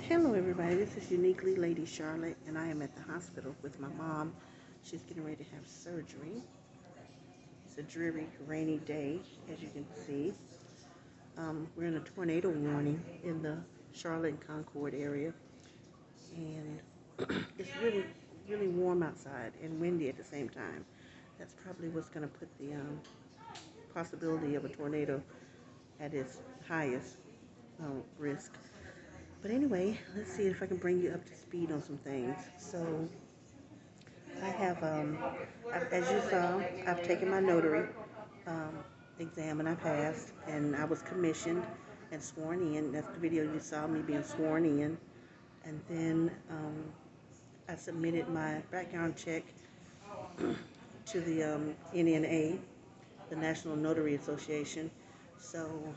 Hello everybody, this is Uniquely Lady Charlotte and I am at the hospital with my mom. She's getting ready to have surgery. It's a dreary, rainy day, as you can see. We're in a tornado warning in the Charlotte and Concord area, and it's really, really warm outside and windy at the same time. That's probably what's going to put the possibility of a tornado at its highest risk. But anyway, let's see if I can bring you up to speed on some things. So I have, as you saw, I've taken my notary um, exam and I passed, and I was commissioned and sworn in. That's the video you saw me being sworn in. And then I submitted my background check to the NNA, the National Notary Association. So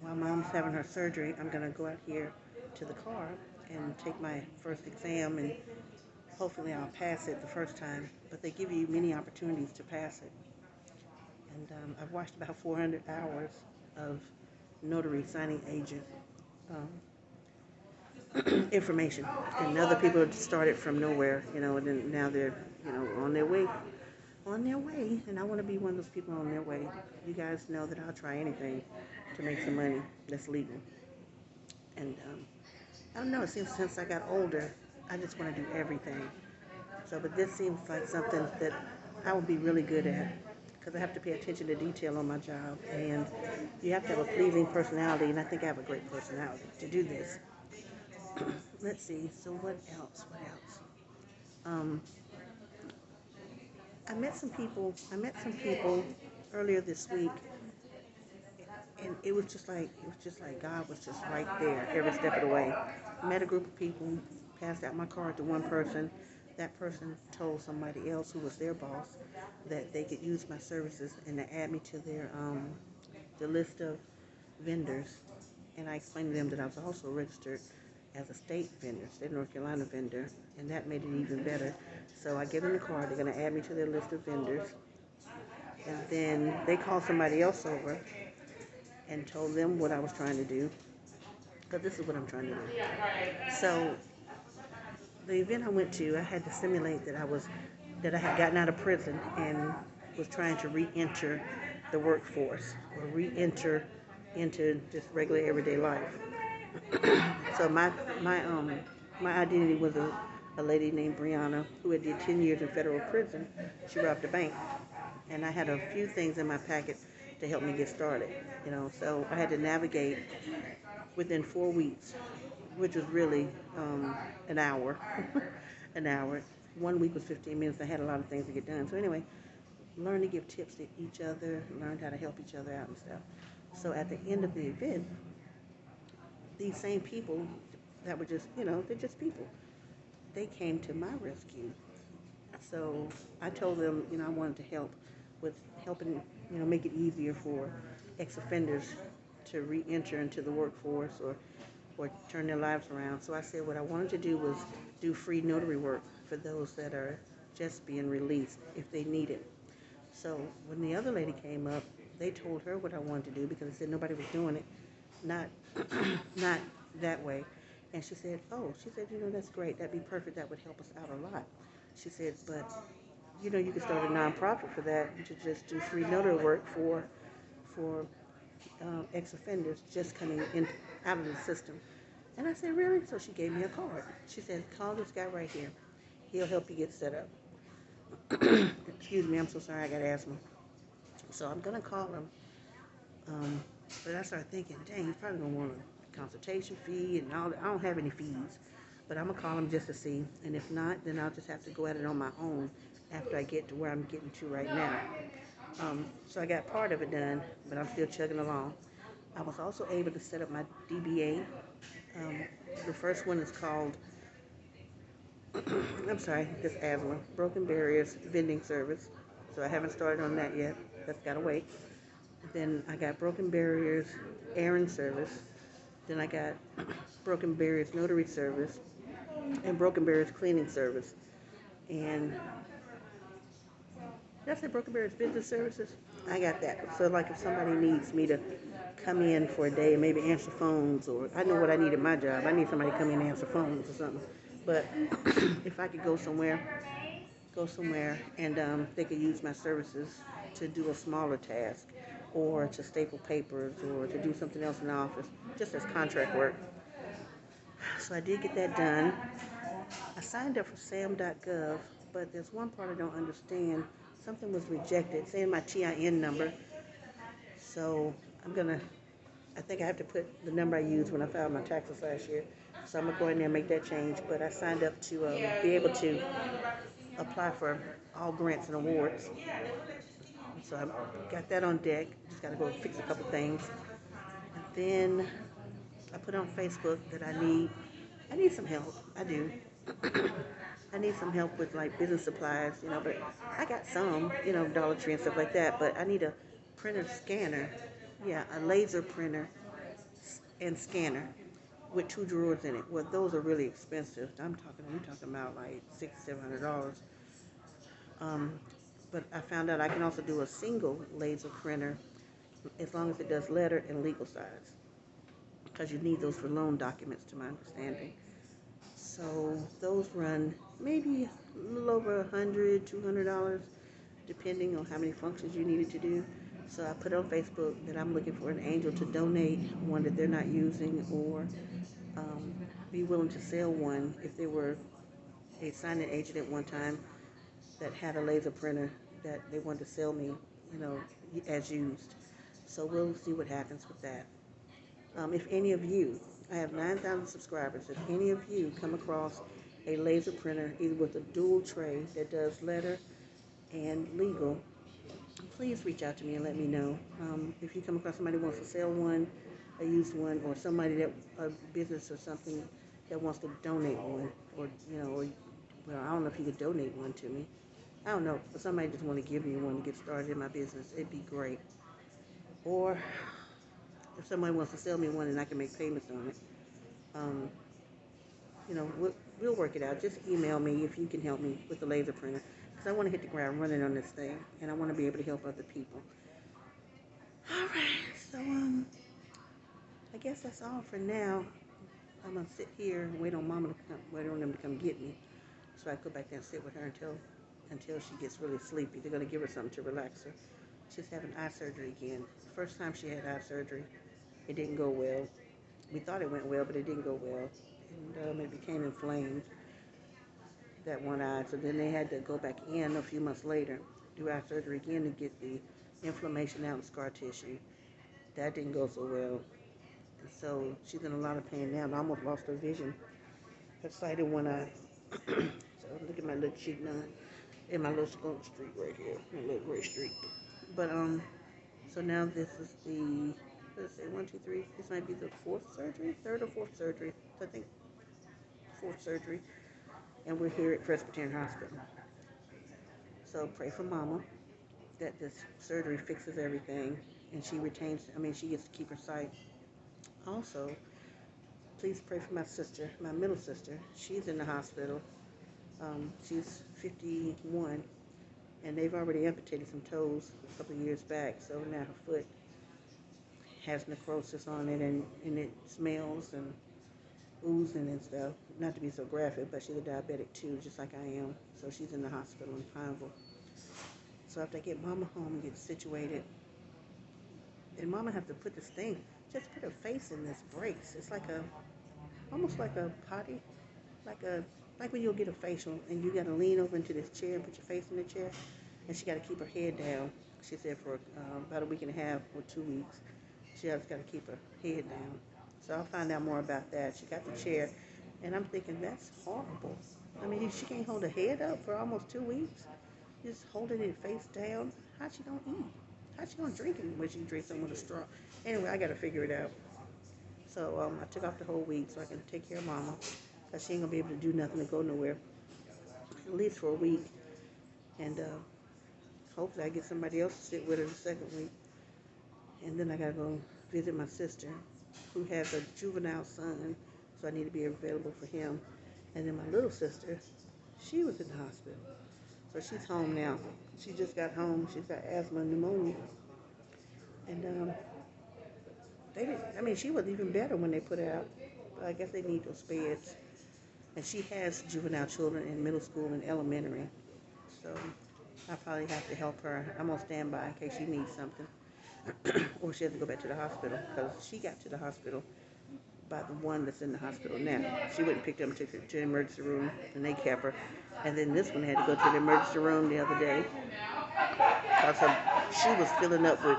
while Mom's having her surgery, I'm going to go out here to the car and take my first exam, and hopefully I'll pass it the first time. But they give you many opportunities to pass it. And I've watched about 400 hours of notary signing agent information. And other people have started from nowhere, and then now they're, on their way. And I want to be one of those people on their way. You guys know that I'll try anything to make some money that's legal. And I don't know, it seems since I got older, I just want to do everything. But this seems like something that I would be really good at, because I have to pay attention to detail on my job, and you have to have a pleasing personality, and I think I have a great personality to do this. Let's see, so what else? I met some people earlier this week, and it was just like God was just right there every step of the way. Met a group of people, passed out my card to one person. That person told somebody else who was their boss that they could use my services and to add me to their the list of vendors. And I explained to them that I was also registered as a state North Carolina vendor, and that made it even better. So I give them the card. They're going to add me to their list of vendors. And then they called somebody else over and told them what I was trying to do, because this is what I'm trying to do. So the event I went to, I had to simulate that I had gotten out of prison and was trying to re-enter the workforce, or re-enter into just regular everyday life. So my identity was a lady named Brianna who had did 10 years in federal prison. She robbed a bank, and I had a few things in my packet to help me get started. So I had to navigate within 4 weeks, which was really an hour. An hour. 1 week was 15 minutes. I had a lot of things to get done. So anyway, learn to give tips to each other, learn how to help each other out and stuff. So at the end of the event, these same people that were just, they're just people, they came to my rescue. So I told them, I wanted to help with helping, make it easier for ex-offenders to re-enter into the workforce or turn their lives around. So I said what I wanted to do was do free notary work for those that are just being released if they need it. So when the other lady came up, they told her what I wanted to do, because they said nobody was doing it, not not that way. And she said, that's great, that'd be perfect, that would help us out a lot. She said, but you could start a nonprofit for that, to just do free notary work for ex-offenders just coming in out of the system. And I said, really? So she gave me a card. She said, call this guy right here. He'll help you get set up. Excuse me, I'm so sorry, I got asthma. So I'm going to call him. But I started thinking, dang, he's probably going to want a consultation fee and all that. I don't have any fees. But I'm going to call him just to see. And if not, then I'll just have to go at it on my own after I get to where I'm getting to right now. So I got part of it done, but I'm still chugging along. I was also able to set up my DBA. The first one is called, I'm sorry, just asthma, Broken Barriers Vending Service. So I haven't started on that yet. That's got to wait. Then I got Broken Barriers Errand Service. Then I got Broken Barriers Notary Service and Broken Barriers Cleaning Service. And did I say Broken Barriers Business Services? I got that. So like if somebody needs me to come in for a day and maybe answer phones, or I know what I need at my job. I need somebody to come in and answer phones or something. But if I could go somewhere and they could use my services to do a smaller task or to staple papers or to do something else in the office, just as contract work. So I did get that done. I signed up for sam.gov, but there's one part I don't understand. Something was rejected, saying my TIN number. So I'm gonna, I think I have to put the number I used when I filed my taxes last year. So I'm gonna go in there and make that change. But I signed up to be able to apply for all grants and awards. So I got that on deck. Just gotta go fix a couple things. And then I put on Facebook that I need some help. I do. I need some help with like business supplies, but I got some, Dollar Tree and stuff like that, but I need a printer scanner. Yeah, a laser printer and scanner with two drawers in it. Well, those are really expensive. We're talking about like $600, $700. Um, but I found out I can also do a single laser printer as long as it does letter and legal size, because you need those for loan documents, to my understanding. So those run maybe a little over $100, $200, depending on how many functions you needed to do. So I put on Facebook that I'm looking for an angel to donate one that they're not using, or um, be willing to sell one if they were a signing agent at one time that had a laser printer that they wanted to sell me, you know, as used. So we'll see what happens with that. If any of you, I have 9,000 subscribers, if any of you come across a laser printer, either with a dual tray that does letter and legal, please reach out to me and let me know. If you come across somebody who wants to sell one, a used one, or somebody that, a business or something that wants to donate one, or, well, I don't know if you could donate one to me. I don't know, but somebody just want to give me one to get started in my business, it'd be great. Or if somebody wants to sell me one and I can make payments on it, um, we'll work it out. Just email me if you can help me with the laser printer, because I want to hit the ground running on this thing, and I want to be able to help other people. All right, so I guess that's all for now. I'm gonna sit here and wait on Mama to come, wait on them to come get me, so I go back there and sit with her until she gets really sleepy. They're gonna give her something to relax her. She's having eye surgery again. First time she had eye surgery, it didn't go well. We thought it went well, but it didn't go well, and it became inflamed, that one eye. So then they had to go back in a few months later, do eye surgery again to get the inflammation out and scar tissue. That didn't go so well. And so she's in a lot of pain now and almost lost her vision. Her sight in one eye. So look at my little cheek now. And my little streak right here. My little gray streak. But so now this is the, let's say 1, 2, 3. This might be the fourth surgery, third or fourth surgery. I think fourth surgery. And we're here at Presbyterian Hospital. So pray for Mama that this surgery fixes everything and she retains, she gets to keep her sight. Also, please pray for my sister, my middle sister. She's in the hospital. She's 51, and they've already amputated some toes a couple of years back. So now her foot has necrosis on it, and it smells and oozing and stuff. Not to be so graphic, but she's a diabetic too, just like I am. So she's in the hospital in Pineville. So after I get Mama home and get situated, and Mama have to put this thing, just put her face in this brace. It's like almost like a potty, like when you'll get a facial and you got to lean over into this chair and put your face in the chair, and she got to keep her head down. She said for about a week and a half or 2 weeks, she just got to keep her head down. So I'll find out more about that. She got the chair, and I'm thinking that's horrible. She can't hold her head up for almost 2 weeks, just holding it face down. How's she gonna eat? How's she gonna drink it when she drinks something with a straw? Anyway, I got to figure it out. So I took off the whole week so I can take care of Mama, because she ain't gonna be able to do nothing to go nowhere, at least for a week. And hopefully I get somebody else to sit with her the second week. And then I gotta go visit my sister, who has a juvenile son, so I need to be available for him. And then my little sister, she was in the hospital. So she's home now. She just got home. She's got asthma and pneumonia. And they didn't, I mean, she was even better when they put her out. But I guess they need those beds. And she has juvenile children in middle school and elementary. So I probably have to help her. I'm on standby in case she needs something. Or she has to go back to the hospital because she got to the hospital by the one that's in the hospital now. She went and picked her up and took her to the emergency room, and they kept her. And then this one had to go to the emergency room the other day because she was filling up with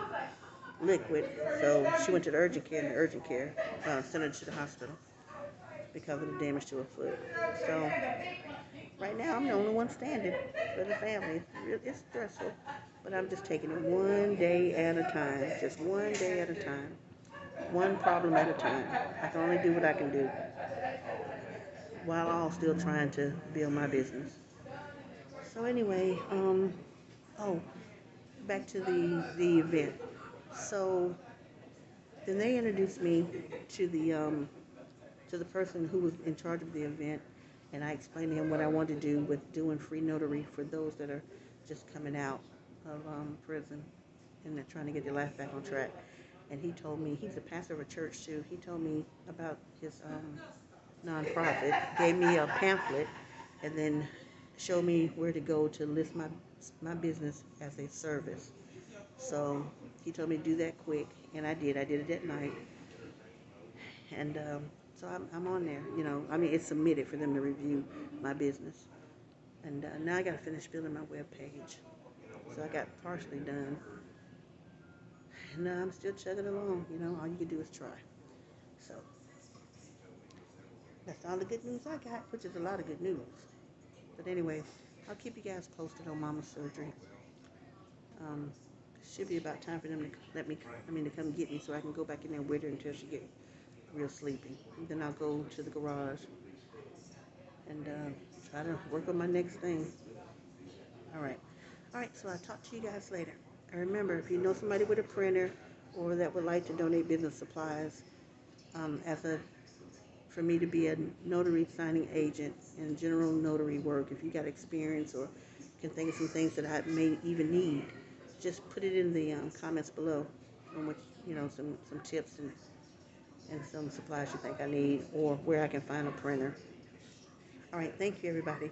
liquid. So she went to the urgent care, and the urgent care sent her to the hospital because of the damage to her foot. So right now, I'm the only one standing for the family. It's stressful, but I'm just taking it one day at a time. Just one day at a time. One problem at a time. I can only do what I can do while all still trying to build my business. So anyway, oh, back to the event. So then they introduced me to the person who was in charge of the event, and I explained to him what I wanted to do with doing free notary for those that are just coming out of prison and they're trying to get their life back on track. And he told me, he's a pastor of a church too, he told me about his nonprofit, gave me a pamphlet, and then showed me where to go to list my business as a service. So he told me to do that quick, and I did. I did it at night, and so I'm on there. You know, I mean, it's submitted for them to review my business, and now I got to finish building my web page. So I got partially done, and I'm still chugging along. You know, all you can do is try. So that's all the good news I got, which is a lot of good news. But anyway, I'll keep you guys posted on Mama's surgery. Um, should be about time for them to to come get me so I can go back in there with her until she gets real sleepy. And then I'll go to the garage and try to work on my next thing. All right. All right, so I'll talk to you guys later. And remember, if you know somebody with a printer or that would like to donate business supplies as a for me to be a notary signing agent and general notary work, if you got experience or can think of some things that I may even need, just put it in the comments below on what, you know, some tips and some supplies you think I need or where I can find a printer. All right, thank you, everybody.